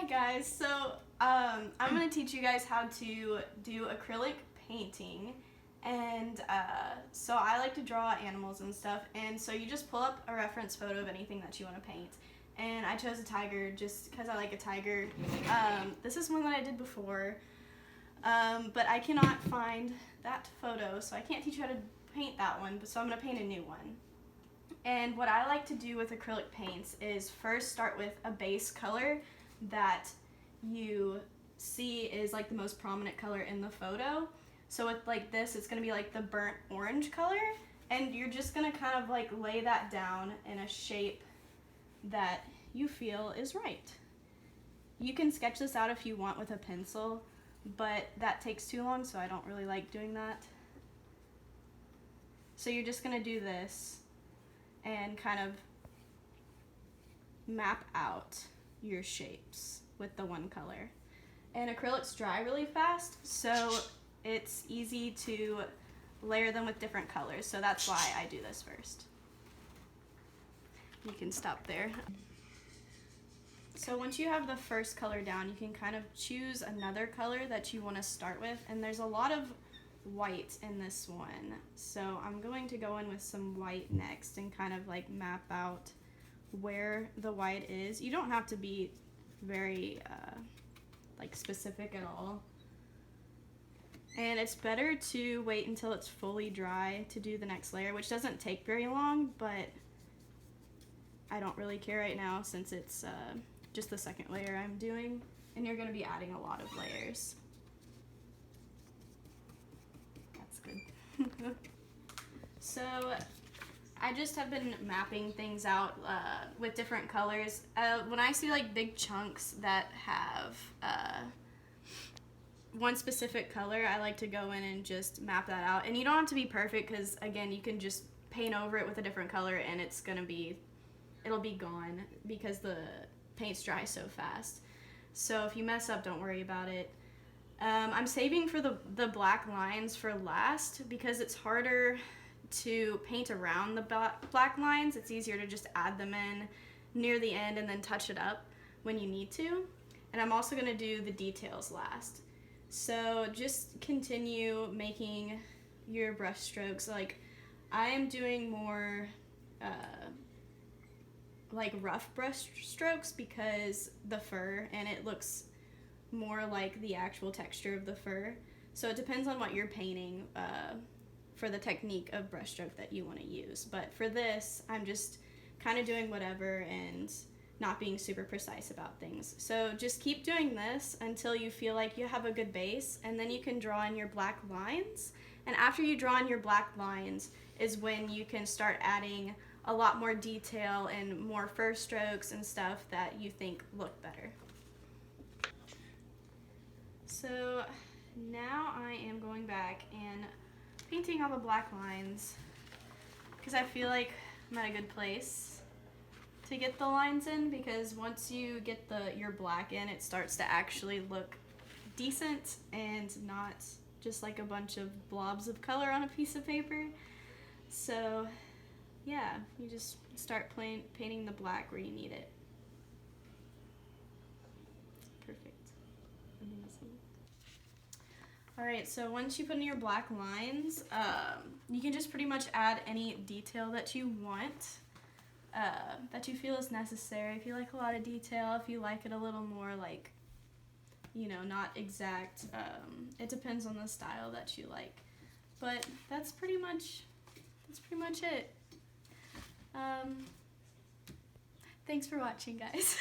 Hi guys, so I'm going to teach you guys how to do acrylic painting, and so I like to draw animals and stuff, and so you just pull up a reference photo of anything that you want to paint, and I chose a tiger just because I like a tiger. This is one that I did before, but I cannot find that photo, so I can't teach you how to paint that one, so I'm going to paint a new one. And what I like to do with acrylic paints is first start with a base color that you see is like the most prominent color in the photo. So with like this, it's going to be like the burnt orange color, and you're just going to kind of like lay that down in a shape that you feel is right. You can sketch this out if you want with a pencil, but that takes too long, so I don't really like doing that. So you're just going to do this and kind of map out your shapes with the one color. And acrylics dry really fast, so it's easy to layer them with different colors, so that's why I do this first. You can stop there. So once you have the first color down, you can kind of choose another color that you want to start with, and there's a lot of white in this one, so I'm going to go in with some white next and kind of like map out where the white is. You don't have to be very like specific at all, and it's better to wait until it's fully dry to do the next layer, which doesn't take very long, but I don't really care right now since it's just the second layer I'm doing, and you're going to be adding a lot of layers. So I just have been mapping things out with different colors. When I see like big chunks that have one specific color, I like to go in and just map that out. And you don't have to be perfect, because again, you can just paint over it with a different color and it'll be gone because the paint's dry so fast. So if you mess up, don't worry about it. I'm saving for the black lines for last because it's harder to paint around the black lines. It's easier to just add them in near the end and then touch it up when you need to. And I'm also going to do the details last. So just continue making your brush strokes. Like I am doing more like rough brush strokes because the fur, and it looks more like the actual texture of the fur. So it depends on what you're painting for the technique of brushstroke that you want to use. But for this, I'm just kind of doing whatever and not being super precise about things. So just keep doing this until you feel like you have a good base, and then you can draw in your black lines. And after you draw in your black lines is when you can start adding a lot more detail and more fur strokes and stuff that you think look better. So now I am going back and painting all the black lines because I feel like I'm at a good place to get the lines in, because once you get your black in, it starts to actually look decent and not just like a bunch of blobs of color on a piece of paper. So yeah, you just start painting the black where you need it. Perfect. Amazing. Alright, so once you put in your black lines, you can just pretty much add any detail that you want, that you feel is necessary. If you like a lot of detail, if you like it a little more like, you know, not exact, it depends on the style that you like. But that's pretty much it. Thanks for watching, guys.